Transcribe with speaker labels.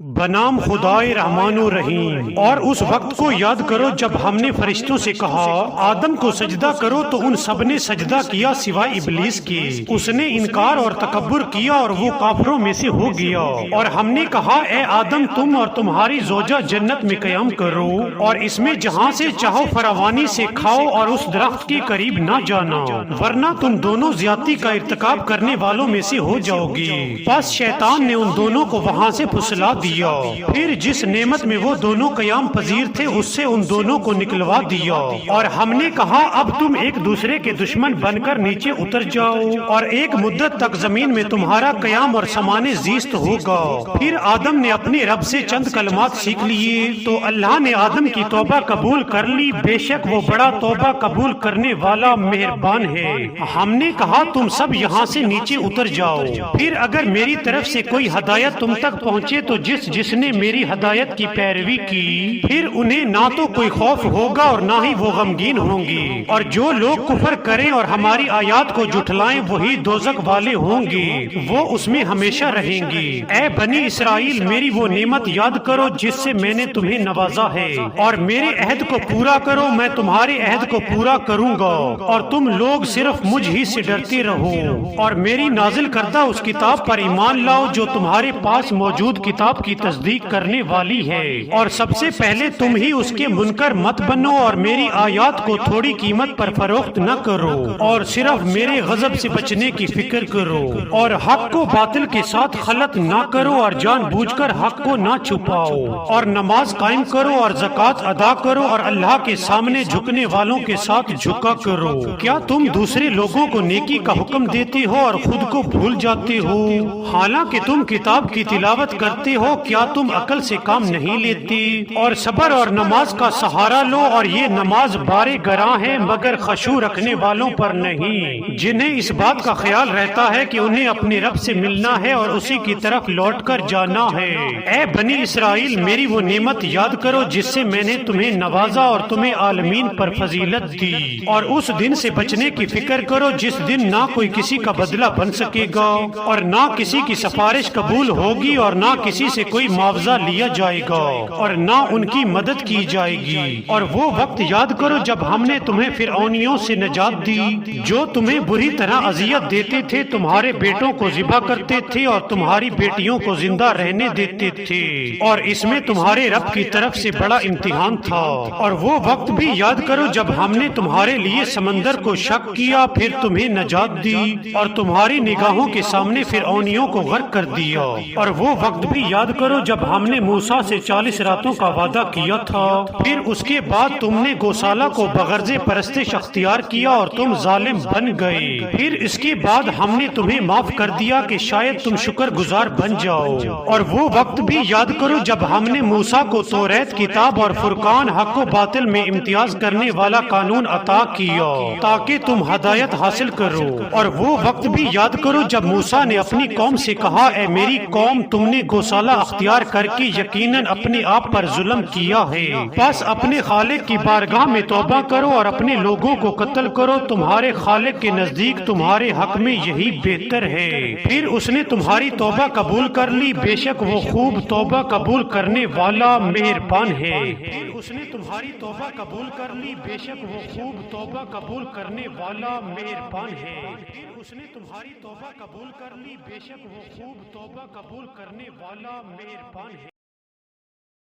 Speaker 1: بنام خدائے رحمان و رحیم۔ اور اس وقت کو یاد کرو جب ہم نے فرشتوں سے کہا آدم کو سجدہ کرو تو ان سب نے سجدہ کیا سوائے ابلیس کے، اس نے انکار اور تکبر کیا اور وہ کافروں میں سے ہو گیا۔ اور ہم نے کہا اے آدم تم اور تمہاری زوجہ جنت میں قیام کرو اور اس میں جہاں سے چاہو فراوانی سے کھاؤ اور اس درخت کے قریب نہ جانا ورنہ تم دونوں زیادتی کا ارتکاب کرنے والوں میں سے ہو جاؤ گے۔ پس شیطان نے ان دونوں کو وہاں سے پھسلا دیا، پھر جس نعمت میں وہ دونوں قیام پذیر تھے اس سے ان دونوں کو نکلوا دیا، اور ہم نے کہا اب تم ایک دوسرے کے دشمن بن کر نیچے اتر جاؤ اور ایک مدت تک زمین میں تمہارا قیام اور سامان زیست ہوگا۔ پھر آدم نے اپنے رب سے چند کلمات سیکھ لیے تو اللہ نے آدم کی توبہ قبول کر لی، بے شک وہ بڑا توبہ قبول کرنے والا مہربان ہے۔ ہم نے کہا تم سب یہاں سے نیچے اتر جاؤ، پھر اگر میری طرف سے کوئی ہدایت تم تک پہنچے تو جس نے میری ہدایت کی پیروی کی پھر انہیں نہ تو کوئی خوف ہوگا اور نہ ہی وہ غمگین ہوں گے، اور جو لوگ کفر کریں اور ہماری آیات کو جھٹلائیں وہی دوزخ والے ہوں گے، وہ اس میں ہمیشہ رہیں گے۔ اے بنی اسرائیل میری وہ نعمت یاد کرو جس سے میں نے تمہیں نوازا ہے، اور میرے عہد کو پورا کرو، میں تمہارے عہد کو پورا کروں گا اور تم لوگ صرف مجھ ہی سے ڈرتے رہو، اور میری نازل کردہ اس کتاب پر ایمان لاؤ جو تمہارے پاس موجود کتاب کی تصدیق کرنے والی ہے، اور سب سے پہلے تم ہی اس کے منکر مت بنو اور میری آیات کو تھوڑی قیمت پر فروخت نہ کرو، اور صرف میرے غضب سے بچنے کی فکر کرو، اور حق کو باطل کے ساتھ خلط نہ کرو اور جان بوجھ کر حق کو نہ چھپاؤ، اور نماز قائم کرو اور زکوٰۃ ادا کرو اور اللہ کے سامنے جھکنے والوں کے ساتھ جھکا کرو۔ کیا تم دوسرے لوگوں کو نیکی کا حکم دیتے ہو اور خود کو بھول جاتے ہو؟ حالانکہ تم کتاب کی تلاوت کرتے ہو، کیا تم عقل سے کام نہیں لیتے؟ اور صبر اور نماز کا سہارا لو، اور یہ نماز بارے گراں ہے مگر خشوع رکھنے والوں پر نہیں، جنہیں اس بات کا خیال رہتا ہے کہ انہیں اپنے رب سے ملنا ہے اور اسی کی طرف لوٹ کر جانا ہے۔ اے بنی اسرائیل میری وہ نعمت یاد کرو جس سے میں نے تمہیں نوازا اور تمہیں عالمین پر فضیلت دی، اور اس دن سے بچنے کی فکر کرو جس دن نہ کوئی کسی کا بدلہ بن سکے گا اور نہ کسی کی سفارش قبول ہوگی اور نہ کسی سے کوئی معاوضہ لیا جائے گا اور نہ ان کی مدد کی جائے گی۔ اور وہ وقت یاد کرو جب ہم نے تمہیں فرعونیوں سے نجات دی جو تمہیں بری طرح اذیت دیتے تھے، تمہارے بیٹوں کو ذبح کرتے تھے اور تمہاری بیٹیوں کو زندہ رہنے دیتے تھے، اور اس میں تمہارے رب کی طرف سے بڑا امتحان تھا۔ اور وہ وقت بھی یاد کرو جب ہم نے تمہارے لیے سمندر کو شق کیا پھر تمہیں نجات دی اور تمہاری نگاہوں کے سامنے فرعونیوں کو غرق کر دیا۔ اور وہ وقت بھی یاد کرو جب ہم نے موسیٰ سے 40 راتوں کا وعدہ کیا تھا، پھر اس کے بعد تم نے گوسالہ کو بغرض پرستش اختیار کیا اور تم ظالم بن گئے، پھر اس کے بعد ہم نے تمہیں معاف کر دیا کہ شاید تم شکر گزار بن جاؤ۔ اور وہ وقت بھی یاد کرو جب ہم نے موسیٰ کو توریت کتاب اور فرقان حق و باطل میں امتیاز کرنے والا قانون عطا کیا تاکہ تم ہدایت حاصل کرو۔ اور وہ وقت بھی یاد کرو جب موسیٰ نے اپنی قوم سے کہا اے میری قوم تم نے گوسالہ اختیار کر کے یقیناً اپنے آپ پر ظلم کیا ہے، بس اپنے خالق کی بارگاہ میں توبہ کرو اور اپنے لوگوں کو قتل کرو، تمہارے خالق کے نزدیک تمہارے حق میں یہی بہتر ہے۔ پھر اس نے تمہاری توبہ قبول کر لی، بے شک وہ خوب توبہ قبول کرنے والا مہربان ہے۔ پھر اس نے تمہاری توبہ قبول کر لی، بے شک وہ خوب توبہ قبول کرنے والا مہربان ہے۔ پھر اس نے تمہاری توبہ قبول کر لی، بے شک وہ خوب توبہ قبول کرنے والا مہربان ہے۔